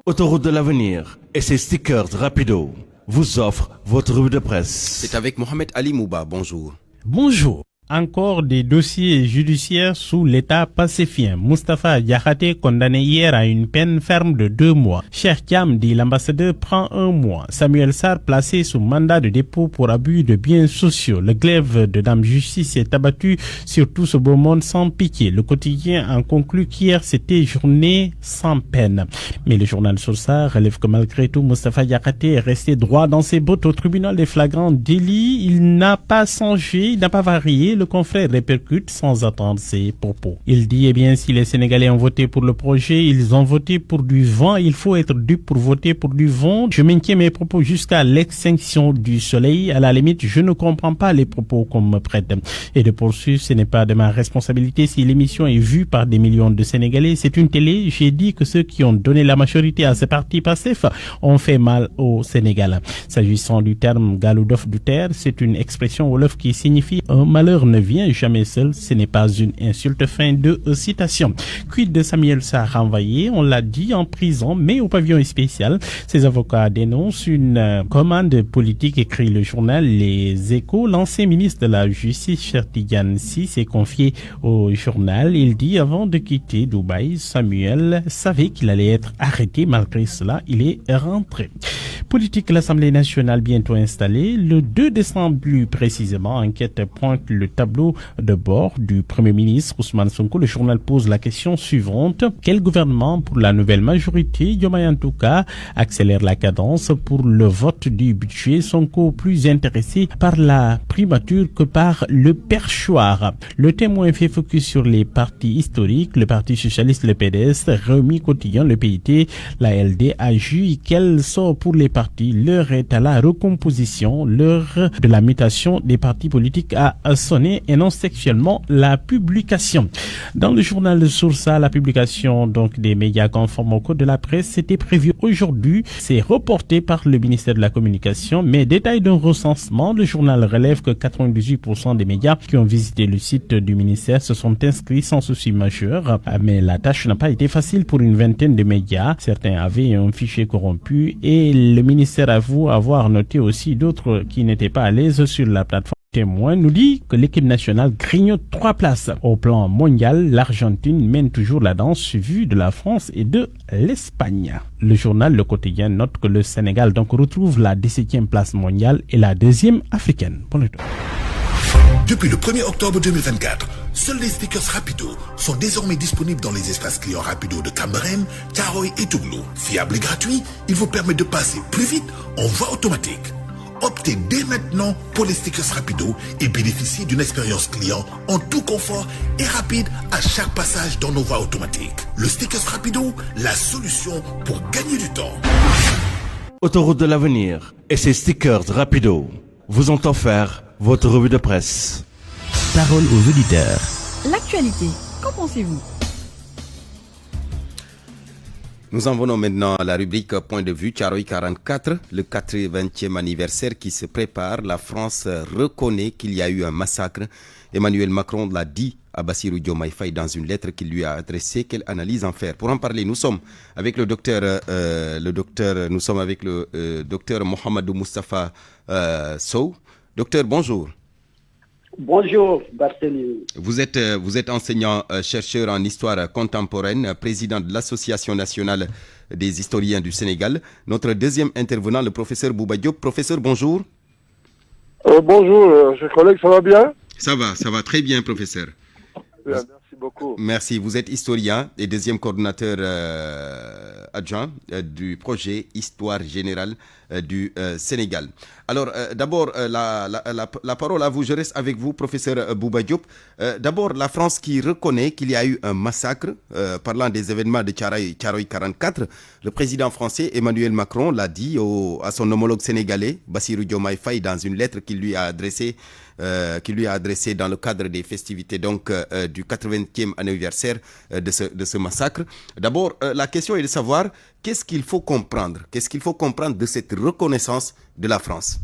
Autoroute de l'avenir et ses stickers Rapido vous offrent votre revue de presse. C'est avec Mohamed Ali Mouba. Bonjour. Bonjour. Encore des dossiers judiciaires sous l'état pacifien. Moustapha Diakhaté condamné hier à une peine ferme de 2 mois. Cheikh Thiam, dit l'ambassadeur, prend 1 mois. Samuel Sarr placé sous mandat de dépôt pour abus de biens sociaux. Le glaive de Dame Justice est abattu sur tout ce beau monde sans pitié. Le quotidien en conclut qu'hier c'était journée sans peine. Mais le journal Source relève que malgré tout, Moustapha Diakhaté est resté droit dans ses bottes au tribunal des flagrants délits. Il n'a pas changé, il n'a pas varié. Le confrère répercute sans attendre ses propos. Il dit, eh bien, si les Sénégalais ont voté pour le projet, ils ont voté pour du vent. Il faut être dupe pour voter pour du vent. Je maintiens mes propos jusqu'à l'extinction du soleil. À la limite, je ne comprends pas les propos qu'on me prête. Et de poursuivre, ce n'est pas de ma responsabilité si l'émission est vue par des millions de Sénégalais. C'est une télé. J'ai dit que ceux qui ont donné la majorité à ce parti passif ont fait mal au Sénégal. S'agissant du terme Galoudov du terre, c'est une expression wolof qui signifie un malheur ne vient jamais seul, ce n'est pas une insulte. Fin de citation. Quid de Samuel Sarr renvoyé, on l'a dit, en prison, mais au pavillon spécial. Ses avocats dénoncent une commande politique, écrit le journal Les Échos. L'ancien ministre de la Justice, Cheikh Tidiane Sy, s'est confié au journal. Il dit, avant de quitter Dubaï, Samuel savait qu'il allait être arrêté. Malgré cela, il est rentré. Politique, l'Assemblée nationale bientôt installée. Le 2 décembre, plus précisément, enquête pointe le tableau de bord du Premier ministre Ousmane Sonko. Le journal pose la question suivante. Quel gouvernement pour la nouvelle majorité? Diomaye en tout cas accélère la cadence pour le vote du budget. Sonko plus intéressé par la primature que par le perchoir. Le Témoin fait focus sur les partis historiques. Le Parti socialiste, le PDS, Rewmi Quotidien, le PIT, la LD, AJU. Quel sort pour les partis? L'heure est à la recomposition. L'heure de la mutation des partis politiques a sonné. soupçonnés et non sexuellement la publication. Dans le journal de Source A, la publication donc des médias conformes au code de la presse c'était prévu aujourd'hui. C'est reporté par le ministère de la Communication, mais détail d'un recensement, le journal relève que 98% des médias qui ont visité le site du ministère se sont inscrits sans souci majeur. Mais la tâche n'a pas été facile pour une vingtaine de médias. Certains avaient un fichier corrompu et le ministère avoue avoir noté aussi d'autres qui n'étaient pas à l'aise sur la plateforme. Témoin nous dit que l'équipe nationale grignote 3 places. Au plan mondial, l'Argentine mène toujours la danse suivie de la France et de l'Espagne. Le journal Le Quotidien note que le Sénégal donc retrouve la 17e place mondiale et la 2e africaine. Depuis le 1er octobre 2024, seuls les stickers Rapido sont désormais disponibles dans les espaces clients Rapido de Cambérène, Thiaroye et Toubou. Fiable et gratuit, il vous permet de passer plus vite en voie automatique. Optez dès maintenant pour les stickers Rapido et bénéficiez d'une expérience client en tout confort et rapide à chaque passage dans nos voies automatiques. Le stickers Rapido, la solution pour gagner du temps. Autoroute de l'avenir et ses stickers Rapido vous ont offert votre revue de presse. Parole aux auditeurs. L'actualité, qu'en pensez-vous? Nous en venons maintenant à la rubrique Point de vue, Thiaroye 44, le 80e anniversaire qui se prépare. La France reconnaît qu'il y a eu un massacre. Emmanuel Macron l'a dit à Bassirou Diomaye Faye dans une lettre qu'il lui a adressée. Quelle analyse en faire? Pour en parler, nous sommes avec le docteur Mohamedou Moustapha Sow. Docteur, bonjour. Bonjour, Barthélémy. Vous êtes enseignant-chercheur en histoire contemporaine, président de l'Association nationale des historiens du Sénégal. Notre deuxième intervenant, le professeur Bouba Diop. Professeur, bonjour. Bonjour, chers collègues, ça va bien? Ça va très bien, professeur. Bien, merci beaucoup. Merci. Vous êtes historien et deuxième coordonnateur adjoint du projet Histoire générale du Sénégal. Alors, d'abord, la parole à vous. Je reste avec vous, professeur Bouba Diop. D'abord, la France qui reconnaît qu'il y a eu un massacre, parlant des événements de Thiaroye 44, le président français Emmanuel Macron l'a dit à son homologue sénégalais, Bassirou Diomaye Faye, dans une lettre qu'il lui a adressée dans le cadre des festivités donc du 80e anniversaire de ce massacre. D'abord, la question est de savoir qu'est-ce qu'il faut comprendre de cette reconnaissance de la France.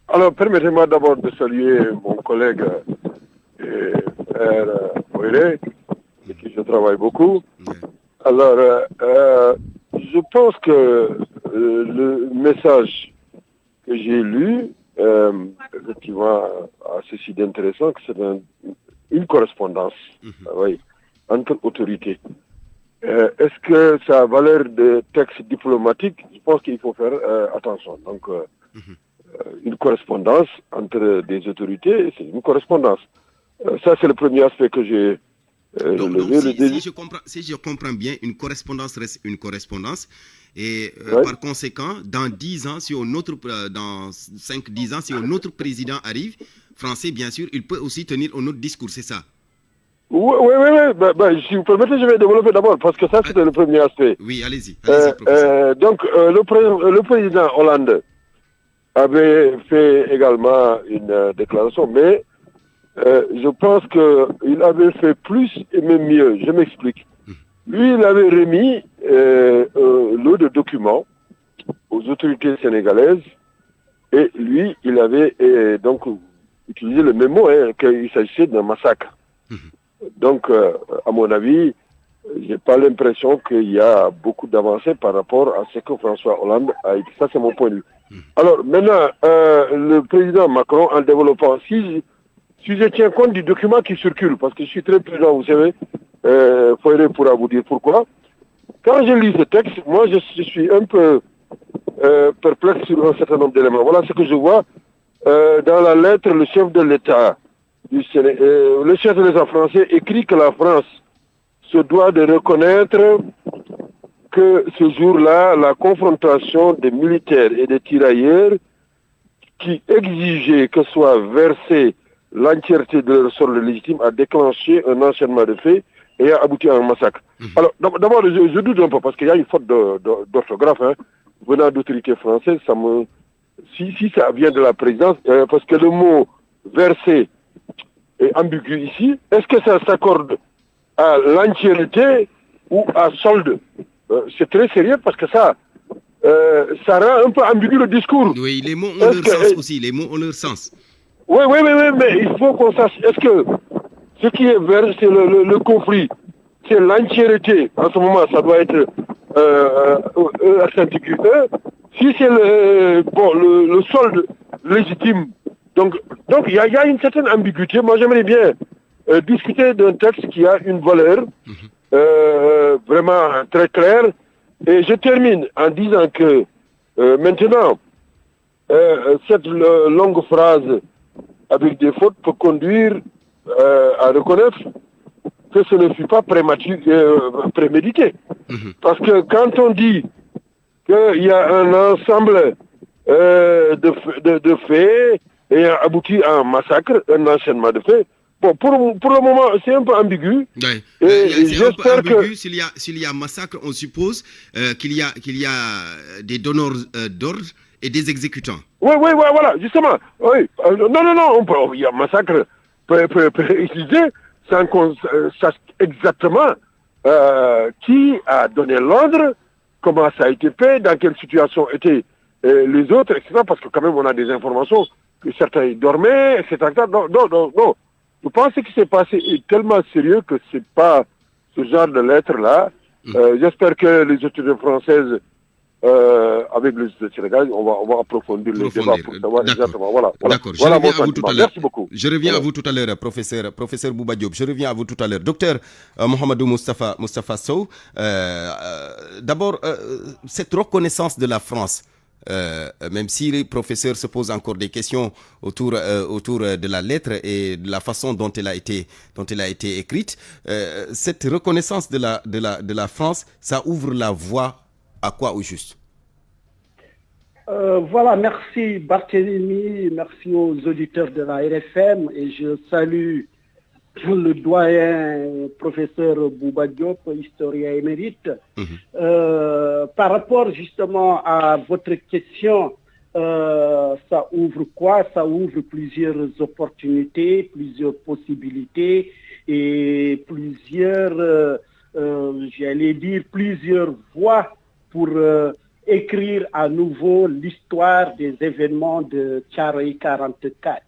Alors, permettez-moi d'abord de saluer mon collègue et frère Moïré, avec qui je travaille beaucoup. Alors, je pense que le message que j'ai lu effectivement a ceci d'intéressant, que c'est une correspondance entre autorités. Est-ce que ça a valeur de texte diplomatique? Je pense qu'il faut faire attention. Donc, une correspondance entre des autorités, c'est une correspondance. Ça, c'est le premier aspect que j'ai relevé. Si je comprends bien, une correspondance reste une correspondance. Et par conséquent, dans 10 ans, dans 5-10 ans, si un autre président arrive, français bien sûr, il peut aussi tenir un autre discours, c'est ça? Oui. Si vous permettez, je vais développer d'abord, parce que ça, c'était le premier aspect. Oui, allez-y. Donc, le président Hollande avait fait également une déclaration, mais je pense qu'il avait fait plus et même mieux. Je m'explique. Lui, il avait remis lot de documents aux autorités sénégalaises et lui, il avait donc utilisé le même mot, qu'il s'agissait d'un massacre. Donc, à mon avis, j'ai pas l'impression qu'il y a beaucoup d'avancées par rapport à ce que François Hollande a dit. Ça, c'est mon point de vue. Alors, maintenant, le président Macron, en développant, si je tiens compte du document qui circule, parce que je suis très prudent, vous savez, Foyre pourra vous dire pourquoi. Quand je lis ce texte, moi, je suis un peu perplexe sur un certain nombre d'éléments. Voilà ce que je vois dans la lettre, le chef de l'État le chef de l'État français écrit que la France se doit de reconnaître que ce jour-là, la confrontation des militaires et des tirailleurs qui exigeaient que soit versée l'entièreté de leur solde légitime a déclenché un enchaînement de faits et a abouti à un massacre. Alors, d'abord, je doute un peu parce qu'il y a une faute d'orthographe venant d'autorités françaises. Si ça vient de la présidence, parce que le mot verser est ambigu ici. Est-ce que ça s'accorde à l'entièreté ou à solde? C'est très sérieux parce que ça rend un peu ambigu le discours. Oui, les mots ont leur sens aussi, les mots ont leur sens. Oui, mais il faut qu'on sache, est-ce que ce qui est vert, c'est le conflit, c'est l'entièreté. En ce moment, ça doit être Atlantique. Si c'est le solde légitime, donc il y a une certaine ambiguïté. Moi, j'aimerais bien discuter d'un texte qui a une valeur vraiment très claire. Et je termine en disant que maintenant, cette longue phrase avec des fautes peut conduire à reconnaître que ce ne fut pas prémédité. Parce que quand on dit qu'il y a un ensemble de faits ayant abouti à un massacre, un enchaînement de faits, bon, pour le moment, c'est un peu ambigu. Ouais. C'est un peu ambigu. S'il y a massacre, on suppose qu'il y a des donneurs d'ordre et des exécutants. Oui, voilà, justement. Oui. Non, il y a massacre peut utiliser sans qu'on sache exactement qui a donné l'ordre, comment ça a été fait, dans quelle situation étaient les autres, etc. Parce que quand même, on a des informations que certains dormaient, etc. Non. Je pense que ce qui s'est passé est tellement sérieux que c'est pas ce genre de lettres-là. J'espère que les autorités françaises, avec les autorités sénégalaises, on va approfondir les débats pour savoir exactement. Voilà. D'accord. Voilà, je reviens à vous tout à l'heure. Merci beaucoup. Je reviens à vous tout à l'heure, professeur Bouba Diop. Je reviens à vous tout à l'heure. Docteur Mohamedou Moustapha Sow, d'abord, cette reconnaissance de la France, même si les professeurs se posent encore des questions autour de la lettre et de la façon dont elle a été écrite, cette reconnaissance de la France, ça ouvre la voie à quoi au juste? Voilà, merci Barthélémy, merci aux auditeurs de la RFM et je salue le doyen professeur Bouba Diop, historien émérite. Par rapport justement à votre question, ça ouvre quoi? Ça ouvre plusieurs opportunités, plusieurs possibilités et plusieurs, j'allais dire, plusieurs voies pour écrire à nouveau l'histoire des événements de Thiaroye 44.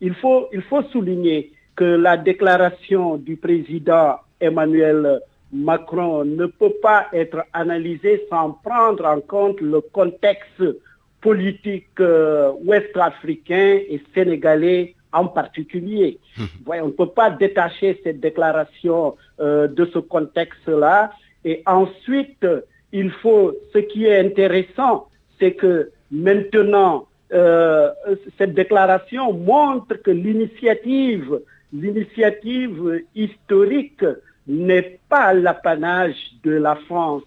Il faut souligner que la déclaration du président Emmanuel Macron ne peut pas être analysée sans prendre en compte le contexte politique ouest-africain et sénégalais en particulier. On ne peut pas détacher cette déclaration de ce contexte-là. Et ensuite, ce qui est intéressant, c'est que maintenant, cette déclaration montre que l'initiative historique n'est pas l'apanage de la France.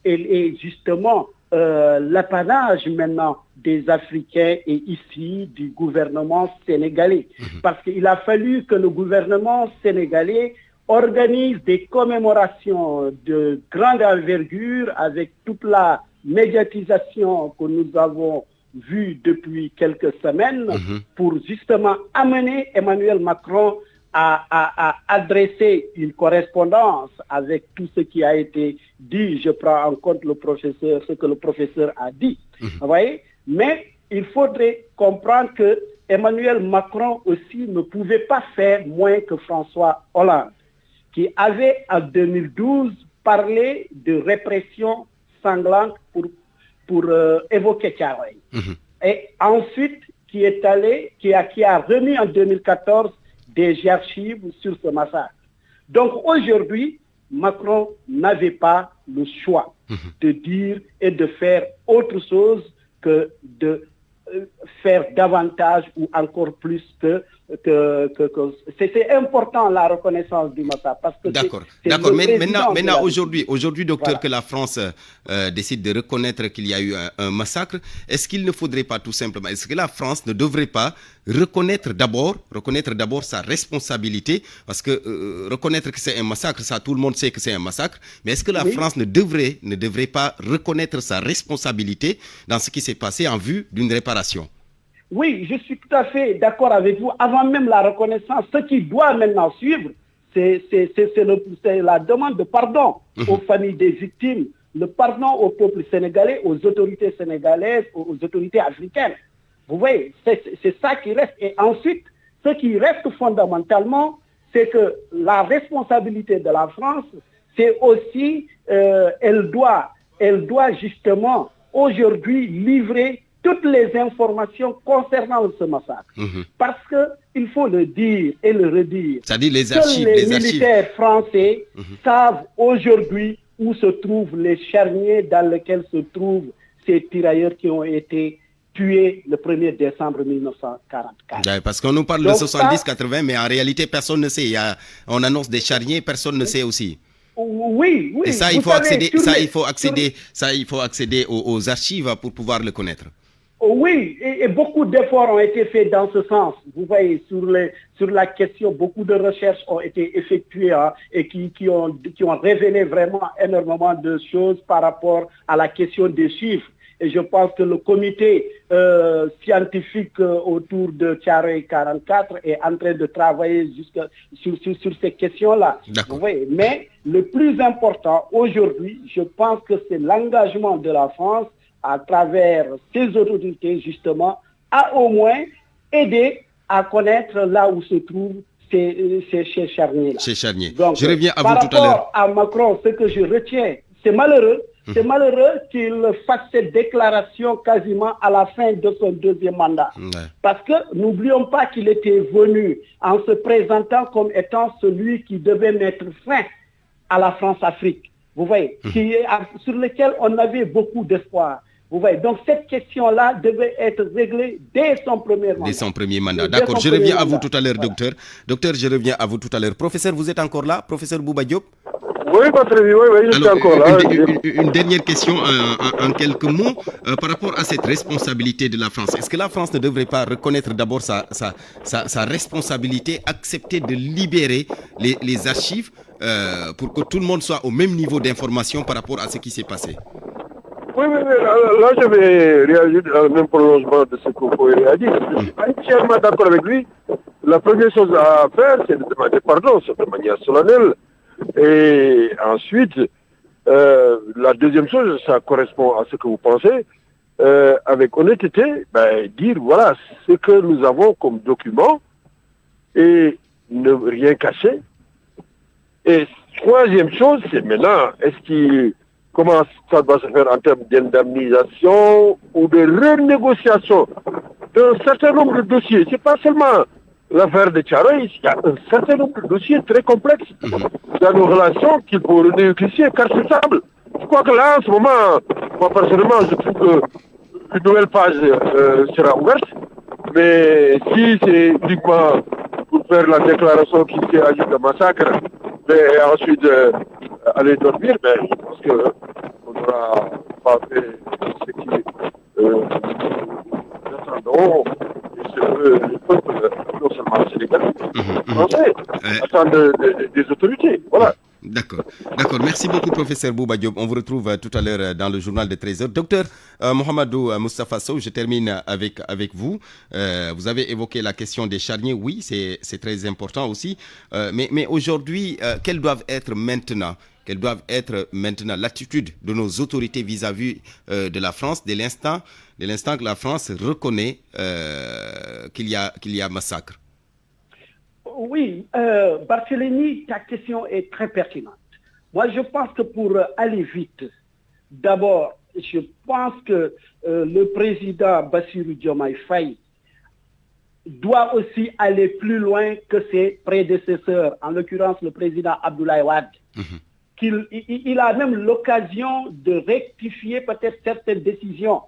Elle est justement l'apanage maintenant des Africains et ici du gouvernement sénégalais. Parce qu'il a fallu que le gouvernement sénégalais organise des commémorations de grande envergure avec toute la médiatisation que nous avons vue depuis quelques semaines pour justement amener Emmanuel Macron à adresser une correspondance avec tout ce qui a été dit. Je prends en compte ce que le professeur a dit. Vous voyez? Mais il faudrait comprendre que Emmanuel Macron aussi ne pouvait pas faire moins que François Hollande, qui avait en 2012 parlé de répression sanglante pour évoquer Thiaroye. Et ensuite, qui a remis en 2014 des archives sur ce massacre. Donc aujourd'hui, Macron n'avait pas le choix de dire et de faire autre chose que de faire davantage ou encore plus que c'est important la reconnaissance du massacre parce que d'accord. Mais maintenant aujourd'hui docteur, que la France décide de reconnaître qu'il y a eu un massacre, est-ce qu'il ne faudrait pas tout simplement, est-ce que la France ne devrait pas reconnaître d'abord sa responsabilité, parce que reconnaître que c'est un massacre, ça tout le monde sait que c'est un massacre, mais est-ce que la France ne devrait pas reconnaître sa responsabilité dans ce qui s'est passé en vue d'une réparation? Oui, je suis tout à fait d'accord avec vous. Avant même la reconnaissance, ce qui doit maintenant suivre, c'est la demande de pardon aux familles des victimes, le pardon au peuple sénégalais, aux autorités sénégalaises, aux autorités africaines. Vous voyez, c'est ça qui reste. Et ensuite, ce qui reste fondamentalement, c'est que la responsabilité de la France, c'est aussi, elle doit justement aujourd'hui livrer toutes les informations concernant ce massacre. Parce qu'il faut le dire et le redire. C'est-à-dire les archives. Les militaires français savent aujourd'hui où se trouvent les charniers dans lesquels se trouvent ces tirailleurs qui ont été tués le 1er décembre 1944. Parce qu'on nous parle de 70-80, mais en réalité, personne ne sait. On annonce des charniers, personne ne sait aussi. Oui. Et ça, il faut accéder aux archives pour pouvoir le connaître. Oui, et beaucoup d'efforts ont été faits dans ce sens. Vous voyez, sur la question, beaucoup de recherches ont été effectuées et qui ont révélé vraiment énormément de choses par rapport à la question des chiffres. Et je pense que le comité scientifique autour de Thiaroye 44 est en train de travailler sur ces questions-là. Vous voyez, mais le plus important aujourd'hui, je pense que c'est l'engagement de la France à travers ses autorités, justement, à au moins aider à connaître là où se trouvent ces charniers-là. Ces charniers. Donc, je reviens à vous tout à l'heure. Par rapport à Macron, ce que je retiens, c'est malheureux. C'est malheureux qu'il fasse cette déclaration quasiment à la fin de son deuxième mandat. Parce que n'oublions pas qu'il était venu en se présentant comme étant celui qui devait mettre fin à la France-Afrique. Vous voyez, sur lequel on avait beaucoup d'espoir. Vous voyez, donc cette question-là devait être réglée dès son premier mandat. Dès son premier mandat, d'accord. Je reviens à vous tout à l'heure, docteur. Docteur, je reviens à vous tout à l'heure. Professeur, vous êtes encore là? Professeur Bouba Diop? Oui, je suis encore là. Une dernière question en quelques mots par rapport à cette responsabilité de la France. Est-ce que la France ne devrait pas reconnaître d'abord sa responsabilité, accepter de libérer les archives pour que tout le monde soit au même niveau d'information par rapport à ce qui s'est passé? Oui, là je vais réagir dans le même prolongement de ce que vous avez dit. Je suis entièrement d'accord avec lui. La première chose à faire, c'est de demander pardon de manière solennelle. Et ensuite, la deuxième chose, ça correspond à ce que vous pensez, avec honnêteté, dire voilà ce que nous avons comme document et ne rien cacher. Et troisième chose, c'est maintenant, comment ça doit se faire en termes d'indemnisation ou de renégociation d'un certain nombre de dossiers. C'est pas seulement l'affaire de Thiaroye, il y a un certain nombre de dossiers très complexes dans nos relations qu'il faut renégocier car c'est stable. Je crois que là, en ce moment, moi personnellement, je trouve qu'une nouvelle page sera ouverte. Mais si c'est uniquement pour faire la déclaration qu'il s'agit de massacre, mais ensuite aller dormir, je pense qu'on n'aura pas fait ce qui nous attendons. Le peuple, non seulement sénégalais, français, attendent des autorités. Voilà. D'accord. Merci beaucoup, professeur Bouba Diop. On vous retrouve tout à l'heure dans le journal de 13h. Docteur Mohamedou Moustapha Sow, je termine avec vous. Vous avez évoqué la question des charniers. Oui, c'est très important aussi. Mais aujourd'hui, quelles doivent être maintenant l'attitude de nos autorités vis-à-vis de la France dès l'instant que la France reconnaît qu'il y a massacre? Oui, Barthélémy, ta question est très pertinente. Moi, je pense que pour aller vite, d'abord, je pense que le président Bassirou Diomaye Faye doit aussi aller plus loin que ses prédécesseurs, en l'occurrence le président Abdoulaye Wade. Il a même l'occasion de rectifier peut-être certaines décisions,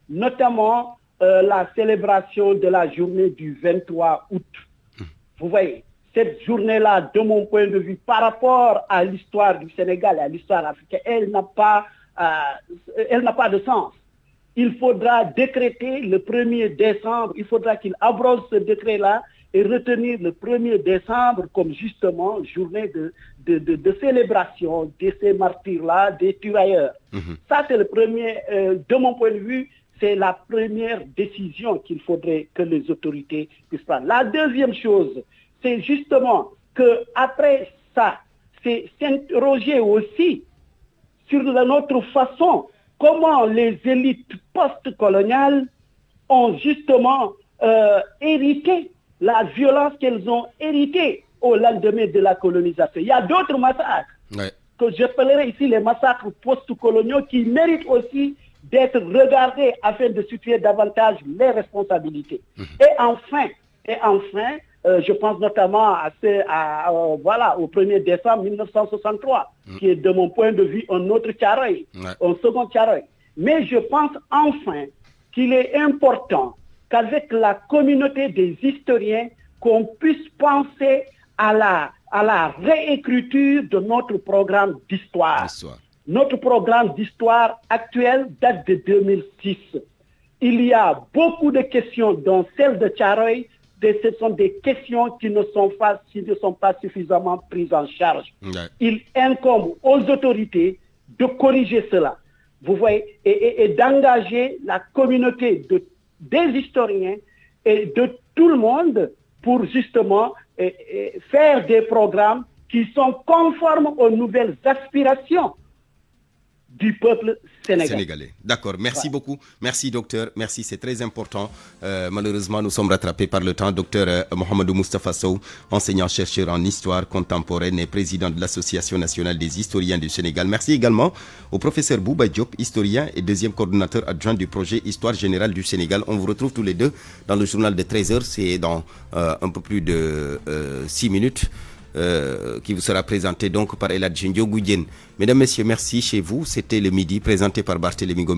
notamment la célébration de la journée du 23 août. Vous voyez, cette journée-là, de mon point de vue, par rapport à l'histoire du Sénégal et à l'histoire africaine, elle n'a pas de sens. Il faudra décréter le 1er décembre, il faudra qu'il abroge ce décret-là et retenir le 1er décembre comme justement journée de célébration de ces martyrs-là, des tirailleurs. Ça, c'est le premier, de mon point de vue, c'est la première décision qu'il faudrait que les autorités puissent prendre. La deuxième chose, c'est justement qu'après ça, c'est s'interroger aussi sur notre façon, comment les élites post-coloniales ont justement hérité la violence qu'elles ont héritée au lendemain de la colonisation. Il y a d'autres massacres que j'appellerai ici les massacres post-coloniaux qui méritent aussi d'être regardés afin de situer davantage les responsabilités. Et enfin, je pense notamment au 1er décembre 1963, qui est de mon point de vue un autre Thiaroye, un second Thiaroye. Mais je pense enfin qu'il est important qu'avec la communauté des historiens, qu'on puisse penser à la réécriture de notre programme d'histoire. Notre programme d'histoire actuel date de 2006. Il y a beaucoup de questions, dont celle de Thiaroye. Ce sont des questions qui ne sont pas suffisamment prises en charge. Il incombe aux autorités de corriger cela. Vous voyez, et d'engager la communauté des historiens et de tout le monde pour justement faire des programmes qui sont conformes aux nouvelles aspirations du peuple sénégalais. D'accord, merci beaucoup. Merci docteur, merci, c'est très important. Malheureusement, nous sommes rattrapés par le temps. Docteur Mohamedou Moustapha Sow, enseignant-chercheur en histoire contemporaine et président de l'Association nationale des historiens du Sénégal. Merci également au professeur Bouba Diop, historien et deuxième coordonnateur adjoint du projet Histoire générale du Sénégal. On vous retrouve tous les deux dans le journal de 13h, c'est dans un peu plus de 6 minutes. Qui vous sera présenté donc par Eladji Ndiogou Diène. Mesdames, Messieurs, merci chez vous. C'était le midi présenté par Barthélémy Gomis.